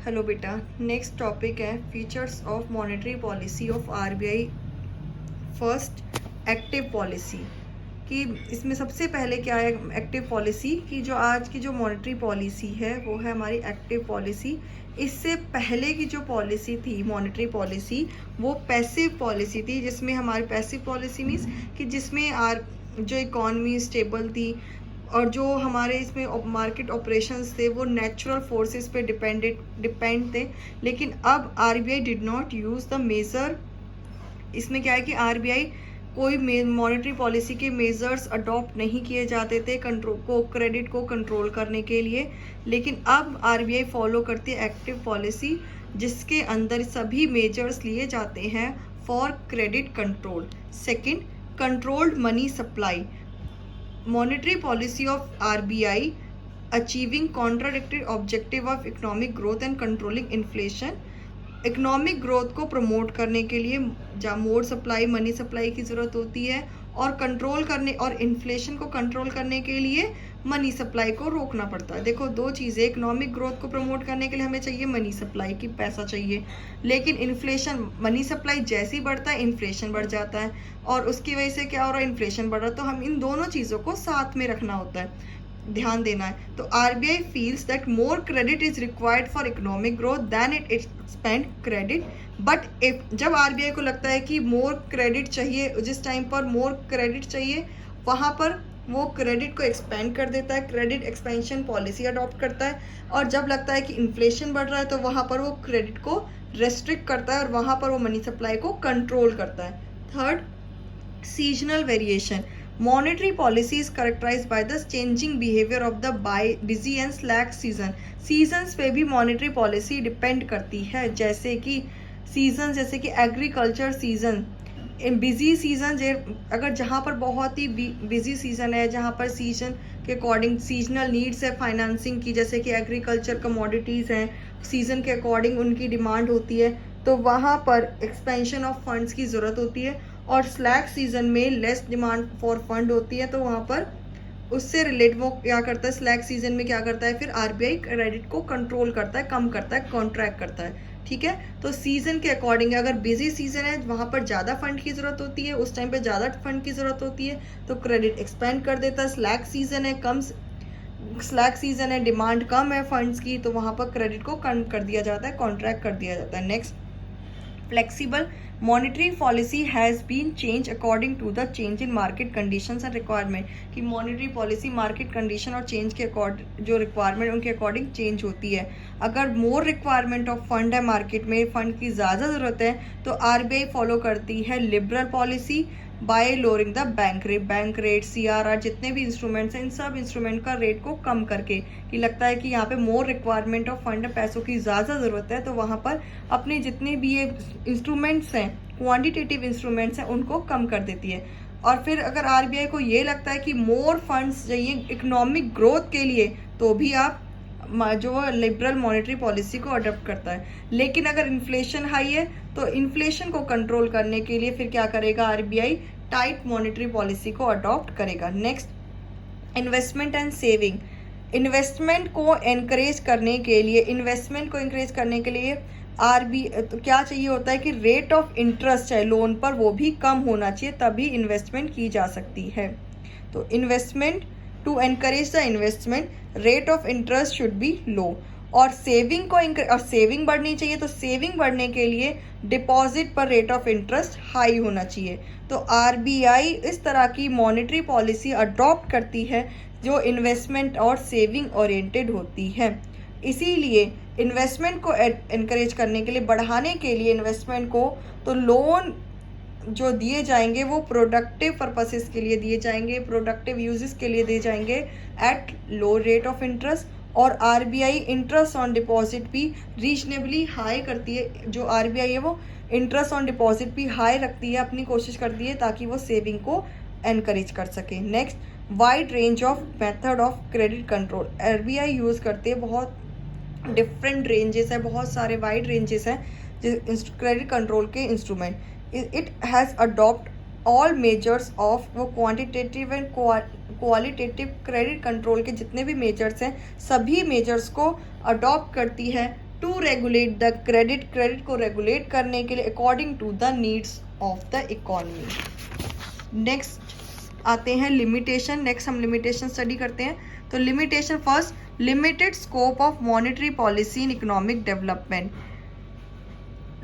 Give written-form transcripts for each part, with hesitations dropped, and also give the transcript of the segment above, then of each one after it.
Hello बेटा, next topic है features of monetary policy of RBI. First, active policy. कि इसमें सबसे पहले क्या है एक्टिव पॉलिसी की, जो आज की जो मॉनेटरी पॉलिसी है वो है हमारी एक्टिव पॉलिसी। इससे पहले की जो पॉलिसी थी मॉनेटरी पॉलिसी वो पैसिव पॉलिसी थी, जिसमें हमारी पैसिव पॉलिसी मीन्स कि जिसमें जो इकॉनमी स्टेबल थी और जो हमारे इसमें मार्केट ऑपरेशंस थे वो नेचुरल फोर्सेस पे डिपेंड थे। लेकिन अब RBI did not use the measure. इसमें क्या है कि आरबीआई कोई मॉनेटरी पॉलिसी के मेजर्स अडॉप्ट नहीं किए जाते थे क्रेडिट को कंट्रोल करने के लिए। लेकिन अब आरबीआई फॉलो करती है एक्टिव पॉलिसी, जिसके अंदर सभी मेजर्स लिए जाते हैं for credit control. Second, controlled money supply. Monetary policy of RBI achieving contradictory objective of economic growth and controlling inflation। Economic growth को प्रमोट करने के लिए जहाँ मोर सप्लाई मनी सप्लाई की ज़रूरत होती है और कंट्रोल करने और इन्फ्लेशन को कंट्रोल करने के लिए मनी सप्लाई को रोकना पड़ता है। देखो दो चीज़ें, इकोनॉमिक ग्रोथ को प्रमोट करने के लिए हमें चाहिए मनी सप्लाई की पैसा चाहिए, लेकिन इन्फ्लेशन मनी सप्लाई जैसे ही बढ़ता है इन्फ्लेशन बढ़ जाता है और उसकी वजह से क्या हो रहा है इन्फ्लेशन बढ़ रहा है। तो हम इन दोनों चीज़ों को साथ में रखना होता है, ध्यान देना है। तो RBI feels that more credit is required for economic growth then it expand credit. But if जब आरबीआई को लगता है कि मोर क्रेडिट चाहिए, जिस टाइम पर मोर क्रेडिट चाहिए वहाँ पर वो क्रेडिट को एक्सपेंड कर देता है, क्रेडिट एक्सपेंशन पॉलिसी अडॉप्ट करता है। और जब लगता है कि इन्फ्लेशन बढ़ रहा है तो वहाँ पर वो क्रेडिट को रेस्ट्रिक्ट करता है और वहाँ पर वो मनी सप्लाई को कंट्रोल करता है। Third, seasonal variation. Monetary policy is characterized by the changing behavior of the busy and slack season. Seasons पे भी monetary policy depend करती है, जैसे कि seasons जैसे कि agriculture season, बिजी सीजन अगर जहाँ पर बहुत ही बिजी सीजन है, जहाँ पर सीजन के अकॉर्डिंग सीजनल नीड्स है फाइनेंसिंग की, जैसे कि एग्रीकल्चर कमोडिटीज़ हैं, सीजन के अकॉर्डिंग उनकी डिमांड होती है, तो वहाँ पर एक्सपेंशन ऑफ फंड्स की ज़रूरत होती है। और स्लैक सीजन में लेस डिमांड फॉर फंड होती है, तो वहाँ पर उससे रिलेट वो क्या करता है, स्लैक सीजन में क्या करता है, फिर आरबीआई क्रेडिट को कंट्रोल करता है, कम करता है, कॉन्ट्रैक्ट करता है। ठीक है, तो सीजन के अकॉर्डिंग अगर बिजी सीजन है वहाँ पर ज़्यादा फंड की ज़रूरत होती है, उस टाइम पे ज़्यादा फंड की ज़रूरत होती है तो क्रेडिट एक्सपेंड कर देता है। स्लैक सीजन है डिमांड कम है फंड्स की, तो वहाँ पर क्रेडिट को कम कर दिया जाता है, कॉन्ट्रैक्ट कर दिया जाता है। Next, flexible monetary policy has been changed according to the change in market conditions and requirement। कि monetary policy market condition और change के अकॉर्डिंग जो requirement उनके अकॉर्डिंग change होती है। अगर more requirement of fund है मार्केट में, फंड की ज़्यादा ज़रूरत है, तो आरबीआई फॉलो करती है liberal policy bye lowering the bank rate CRR, जितने भी इंस्ट्रूमेंट्स हैं इन सब इंस्ट्रूमेंट का रेट को कम करके, कि लगता है कि यहाँ पे मोर रिक्वायरमेंट ऑफ फंड पैसों की ज़्यादा ज़रूरत है, तो वहाँ पर अपने जितने भी ये इंस्ट्रूमेंट्स हैं क्वांटिटेटिव इंस्ट्रूमेंट्स हैं उनको कम कर देती है। और फिर अगर आरबीआई को ये लगता है कि मोर फंड्स चाहिए इकोनॉमिक ग्रोथ के लिए, तो भी आप जो लिबरल मॉनेटरी पॉलिसी को अडॉप्ट करता है। लेकिन अगर इन्फ्लेशन हाई है तो इन्फ्लेशन को कंट्रोल करने के लिए फिर क्या करेगा आरबीआई, टाइट मॉनेटरी पॉलिसी को अडॉप्ट करेगा। Next, investment and saving. Investment को इंकरेज करने के लिए तो क्या चाहिए होता है कि रेट ऑफ इंटरेस्ट है लोन पर वो भी कम होना चाहिए, तभी इन्वेस्टमेंट की जा सकती है। तो investment to encourage the investment rate of interest should be low. और सेविंग बढ़नी चाहिए, तो सेविंग बढ़ने के लिए डिपॉजिट पर रेट ऑफ इंटरेस्ट हाई होना चाहिए। तो आरबीआई इस तरह की मॉनेटरी पॉलिसी अडॉप्ट करती है जो इन्वेस्टमेंट और सेविंग ओरिएंटेड होती है। इसीलिए इन्वेस्टमेंट को एनकरेज करने के लिए, बढ़ाने के लिए इन्वेस्टमेंट को, तो लोन जो दिए जाएंगे वो प्रोडक्टिव पर्पसेस के लिए दिए जाएंगे, प्रोडक्टिव यूजेस के लिए दिए जाएंगे at low rate of interest. और आरबीआई इंटरेस्ट ऑन डिपॉजिट भी रीजनेबली हाई करती है, जो आरबीआई है वो इंटरेस्ट ऑन डिपॉजिट भी हाई रखती है, अपनी कोशिश करती है ताकि वो सेविंग को एनकरेज कर सके। Next, wide range of method of credit control. RBI use करती है बहुत डिफरेंट रेंजेस है, बहुत सारे वाइड रेंजेस हैं क्रेडिट कंट्रोल के instrument. It has adopt all measures of वो quantitative and qualitative credit control के जितने भी मेजर्स हैं सभी मेजर्स को अडॉप्ट करती है टू रेगुलेट द क्रेडिट को रेगुलेट करने के लिए according to the needs of the economy. Next आते हैं लिमिटेशन। नेक्स्ट हम लिमिटेशन स्टडी करते हैं। तो limitation first, limited scope of monetary policy in economic development.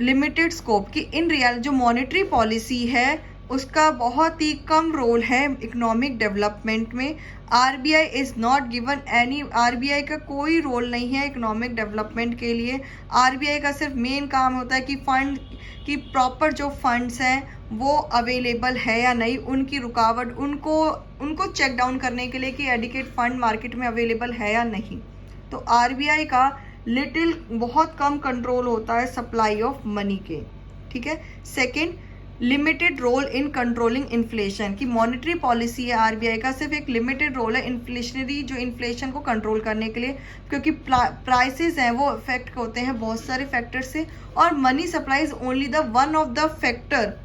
Limited scope की इन रियल जो मॉनेटरी पॉलिसी है उसका बहुत ही कम रोल है इकोनॉमिक डेवलपमेंट में। RBI is not given any, RBI का कोई रोल नहीं है इकोनॉमिक डेवलपमेंट के लिए। आरबीआई का सिर्फ मेन काम होता है कि फंड की प्रॉपर जो फंड्स हैं वो अवेलेबल है या नहीं, उनकी रुकावट उनको चेक डाउन करने के लिए कि एडिकेट फंड मार्केट में अवेलेबल है या नहीं। तो आरबीआई का बहुत कम कंट्रोल होता है सप्लाई ऑफ मनी के। ठीक है। Second, limited role in controlling inflation की मॉनेटरी पॉलिसी है आरबीआई का, सिर्फ एक लिमिटेड रोल है इन्फ्लेशनरी जो इन्फ्लेशन को कंट्रोल करने के लिए, क्योंकि प्राइसेस हैं वो अफेक्ट होते हैं बहुत सारे फैक्टर से, और money supply is only the one of the factor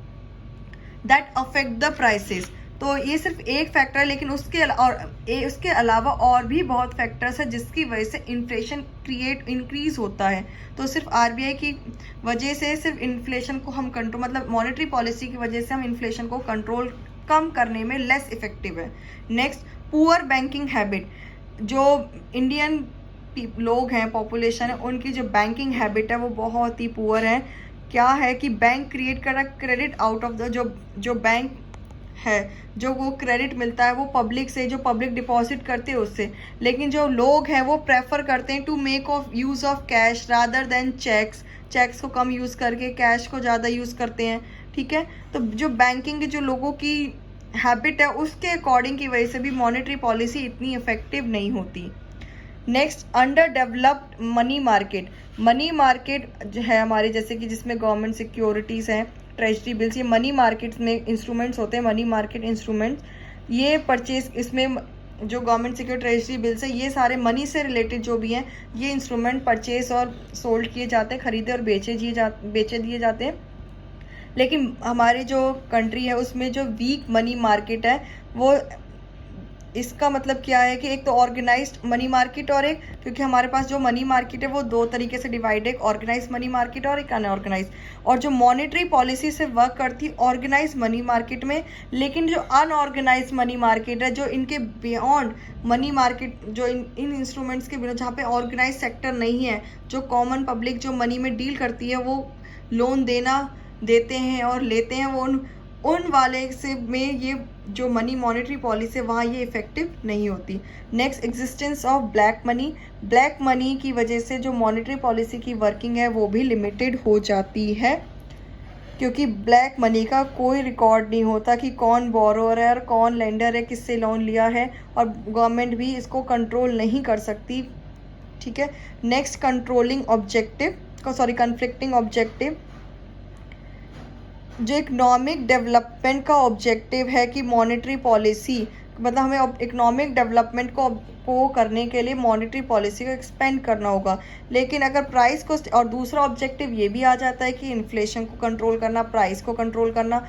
that affect the prices. तो ये सिर्फ एक फैक्टर है, लेकिन उसके अलावा और भी बहुत फैक्टर्स है जिसकी वजह से इन्फ्लेशन इंक्रीज होता है। तो सिर्फ आरबीआई की वजह से सिर्फ इन्फ्लेशन को हम कंट्रोल, मतलब मॉनेटरी पॉलिसी की वजह से हम इन्फ्लेशन को कंट्रोल कम करने में लेस इफेक्टिव है। Next, poor banking habit. जो इंडियन लोग हैं, पॉपुलेशन है, उनकी जो बैंकिंग हैबिट है वो बहुत ही पुअर है। क्या है कि बैंक क्रिएट कर रहा क्रेडिट आउट ऑफ द जो बैंक है, जो वो क्रेडिट मिलता है वो पब्लिक से, जो पब्लिक डिपॉजिट करते हैं उससे, लेकिन जो लोग हैं वो प्रेफर करते हैं to make of use of cash rather than cheques को कम यूज़ करके कैश को ज़्यादा यूज़ करते हैं। ठीक है। तो जो बैंकिंग के जो लोगों की हैबिट है उसके अकॉर्डिंग की वजह से भी मॉनेटरी पॉलिसी इतनी इफेक्टिव नहीं होती। Next, under developed money market. Money market जो है हमारे, जैसे कि जिसमें गवर्नमेंट सिक्योरिटीज़ हैं, ट्रेजरी बिल्स, ये मनी मार्केट्स में इंस्ट्रूमेंट्स होते हैं, मनी मार्केट इंस्ट्रूमेंट्स। ये परचेज, इसमें जो गवर्नमेंट सिक्योर ट्रेजरी बिल्स है ये सारे मनी से रिलेटेड जो भी हैं ये इंस्ट्रूमेंट परचेज और सोल्ड किए जाते हैं, खरीदे और बेचे दिए जाते हैं। लेकिन हमारे जो कंट्री है उसमें जो वीक मनी मार्केट है वो, इसका मतलब क्या है कि एक तो ऑर्गेनाइज्ड मनी मार्केट और एक, क्योंकि हमारे पास जो मनी मार्केट है वो दो तरीके से डिवाइड है, एक ऑर्गेनाइज्ड मनी मार्केट और एक अनऑर्गेनाइज्ड। और जो मॉनेटरी पॉलिसी से वर्क करती है ऑर्गेनाइज्ड मनी मार्केट में, लेकिन जो अनऑर्गेनाइज्ड मनी मार्केट है, जो इनके बियॉन्ड मनी मार्केट, जो इन इंस्ट्रूमेंट्स के बिना, जहाँ पे ऑर्गेनाइज सेक्टर नहीं है, जो कॉमन पब्लिक जो मनी में डील करती है वो लोन देते हैं और लेते हैं, वो उन वाले से में ये जो मनी मॉनेटरी पॉलिसी है वहाँ ये इफेक्टिव नहीं होती। Next, existence of black money. Black money की वजह से जो मॉनेटरी पॉलिसी की वर्किंग है वो भी लिमिटेड हो जाती है, क्योंकि ब्लैक मनी का कोई रिकॉर्ड नहीं होता कि कौन बोरोअर है और कौन लेंडर है, किससे लोन लिया है, और गवर्नमेंट भी इसको कंट्रोल नहीं कर सकती। ठीक है। Next, conflicting objective. जो इकोनॉमिक डेवलपमेंट का ऑब्जेक्टिव है कि मॉनेटरी पॉलिसी, मतलब हमें इकोनॉमिक डेवलपमेंट को करने के लिए मॉनेटरी पॉलिसी को एक्सपेंड करना होगा, लेकिन अगर प्राइस को, और दूसरा ऑब्जेक्टिव ये भी आ जाता है कि इन्फ्लेशन को कंट्रोल करना, प्राइस को कंट्रोल करना,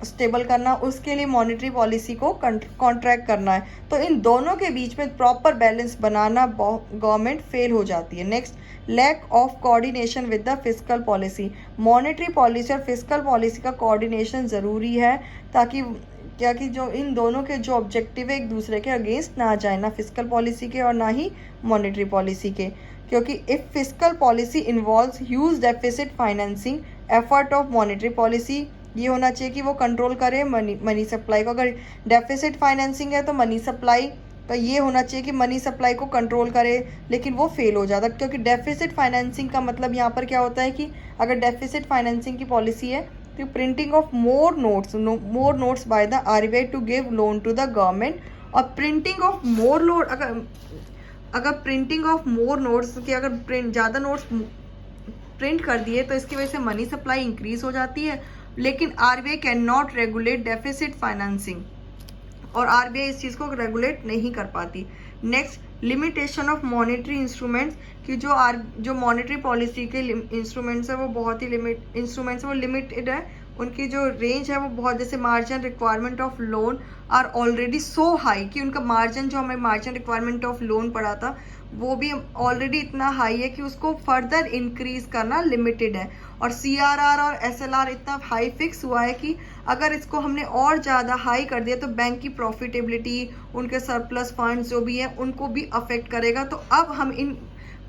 स्टेबल करना, उसके लिए मॉनेटरी पॉलिसी को कॉन्ट्रैक्ट करना है। तो इन दोनों के बीच में प्रॉपर बैलेंस बनाना गवर्नमेंट फेल हो जाती है। Next, lack of coordination with the fiscal policy. Monetary policy और फिस्कल पॉलिसी का कोऑर्डिनेशन ज़रूरी है, ताकि क्या कि जो इन दोनों के जो ऑब्जेक्टिव है एक दूसरे के अगेंस्ट ना जाए, ना फिस्कल पॉलिसी के और ना ही मॉनेटरी पॉलिसी के। क्योंकि if fiscal policy involves huge deficit financing effort of monetary policy, ये होना चाहिए कि वो कंट्रोल करे मनी सप्लाई को। अगर डेफिसिट फाइनेंसिंग है तो मनी सप्लाई का ये होना चाहिए कि मनी सप्लाई को कंट्रोल करे, लेकिन वो फेल हो जाता, क्योंकि डेफिसिट फाइनेंसिंग का मतलब यहाँ पर क्या होता है कि अगर डेफिसिट फाइनेंसिंग की पॉलिसी है तो printing of more notes by the RBI to give loan to the government. और प्रिंटिंग ऑफ मोर लोड, अगर प्रिंटिंग ऑफ मोर नोट्स की अगर ज़्यादा नोट्स प्रिंट कर दिए तो इसकी वजह से मनी सप्लाई इंक्रीज हो जाती है, लेकिन RBI can not regulate deficit financing, और आरबीआई इस चीज़ को रेगुलेट नहीं कर पाती। Next, limitation of monetary instruments कि जो मॉनेटरी पॉलिसी के इंस्ट्रूमेंट्स है वो बहुत ही लिमिटेड है, उनकी जो रेंज है वो बहुत, जैसे margin requirement of loan are already so high कि उनका मार्जिन, जो हमें मार्जिन रिक्वायरमेंट ऑफ लोन पड़ा था वो भी ऑलरेडी इतना हाई है कि उसको फर्दर इंक्रीज करना लिमिटेड है। और CRR और SLR इतना हाई फिक्स हुआ है कि अगर इसको हमने और ज़्यादा हाई कर दिया तो बैंक की प्रॉफिटेबिलिटी, उनके सरप्लस फंड्स जो भी है उनको भी अफेक्ट करेगा। तो अब हम इन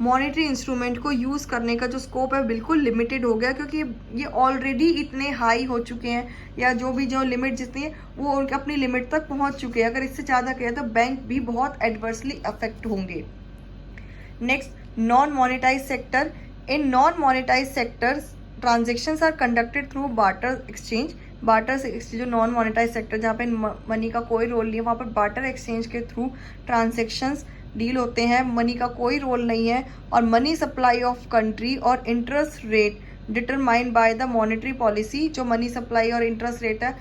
मॉनेटरी इंस्ट्रूमेंट को यूज़ करने का जो स्कोप है बिल्कुल लिमिटेड हो गया, क्योंकि ये ऑलरेडी इतने हाई हो चुके हैं, या जो लिमिट जितनी है वो उनके अपनी लिमिट तक पहुंच चुके हैं। अगर इससे ज़्यादा किया तो बैंक भी बहुत एडवर्सली अफेक्ट होंगे। Next, non monetise sector. In non monetise sectors transactions are conducted through barter exchange. Barter exchange, जो नॉन मोनेटाइज सेक्टर जहाँ पे मनी का कोई रोल नहीं है, वहाँ पर बार्टर एक्सचेंज के थ्रू ट्रांजेक्शन्स डील होते हैं, मनी का कोई रोल नहीं है। और मनी सप्लाई ऑफ कंट्री और interest rate determined by the monetary policy. जो मनी सप्लाई और इंटरेस्ट रेट है,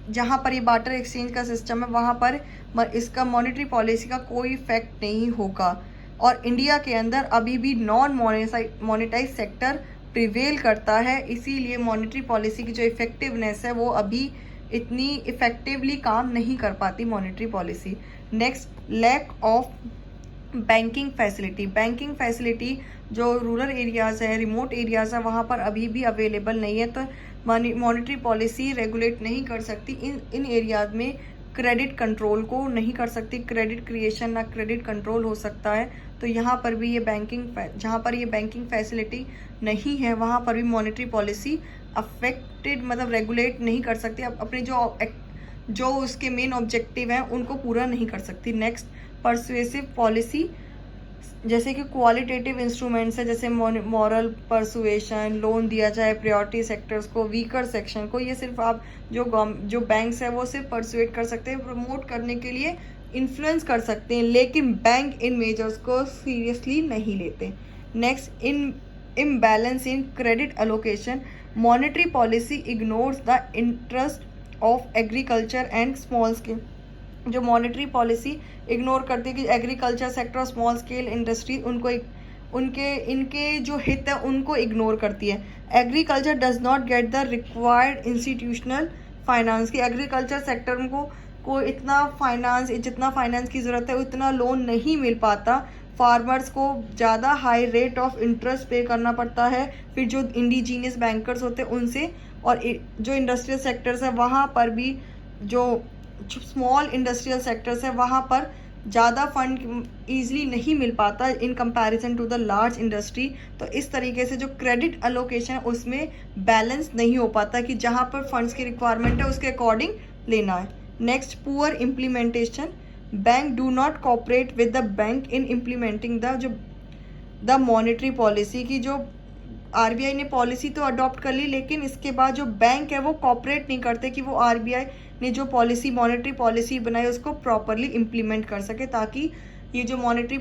जहाँ पर ये बार्टर एक्सचेंज का सिस्टम है, वहाँ पर इसका मॉनेटरी पॉलिसी का कोई इफेक्ट नहीं होगा। और इंडिया के अंदर अभी भी नॉन मोनेटाइज सेक्टर प्रिवेल करता है, इसीलिए मॉनेटरी पॉलिसी की जो इफेक्टिवनेस है वो अभी इतनी इफेक्टिवली काम नहीं कर पाती monetary policy. Next, lack of banking facility. Banking facility जो रूरल एरियाज़ है, रिमोट एरियाज़ है, वहाँ पर अभी भी अवेलेबल नहीं है, तो मॉनेटरी पॉलिसी रेगुलेट नहीं कर सकती। इन एरियाज में क्रेडिट कंट्रोल को नहीं कर सकती, क्रेडिट क्रिएशन ना क्रेडिट कंट्रोल हो सकता है। तो यहाँ पर भी ये जहाँ पर ये बैंकिंग फैसिलिटी नहीं है, वहाँ पर भी मॉनेटरी पॉलिसी अफेक्टेड, मतलब रेगुलेट नहीं कर सकती, अपने जो उसके मेन ऑब्जेक्टिव हैं उनको पूरा नहीं कर सकती। नेक्स्ट, परसुएसिव पॉलिसी, जैसे कि क्वालिटेटिव इंस्ट्रूमेंट्स है, जैसे मॉरल परसुएशन, लोन दिया जाए प्रायोरिटी सेक्टर्स को, वीकर सेक्शन को। ये सिर्फ आप जो बैंक्स है वो सिर्फ परसुएट कर सकते हैं, प्रमोट करने के लिए इन्फ्लुएंस कर सकते हैं, लेकिन बैंक इन मेजर्स को सीरियसली नहीं लेते। Next, imbalance in credit allocation. Monetary policy ignores the interest of agriculture and small scale. जो मॉनेटरी पॉलिसी इग्नोर करती है कि एग्रीकल्चर सेक्टर और स्मॉल स्केल इंडस्ट्री, इनके जो हित है उनको इग्नोर करती है। Agriculture does not get the required institutional finance, की एग्रीकल्चर सेक्टर को इतना फाइनेंस, जितना फाइनेंस की ज़रूरत है उतना लोन नहीं मिल पाता। फार्मर्स को ज़्यादा हाई रेट ऑफ इंटरेस्ट पे करना पड़ता है, फिर जो इंडिजीनियस बैंकर्स होते हैं उनसे। और जो इंडस्ट्रियल सेक्टर्स है वहाँ पर भी, जो स्मॉल इंडस्ट्रियल सेक्टर्स है वहाँ पर ज़्यादा फंड ईजिली नहीं मिल पाता in comparison to the large industry. तो इस तरीके से जो क्रेडिट अलोकेशन है उसमें बैलेंस नहीं हो पाता कि जहाँ पर फंड्स की रिक्वायरमेंट है उसके अकॉर्डिंग लेना है। Next, poor implementation. Bank do not cooperate with the bank in implementing the monetary policy. की जो RBI ने पॉलिसी तो अडॉप्ट कर ली, लेकिन इसके बाद जो बैंक है वो कोऑपरेट नहीं करते कि वो RBI ने जो मॉनेटरी पॉलिसी बनाई उसको प्रॉपरली इम्प्लीमेंट कर सके, ताकि ये जो मॉनेटरी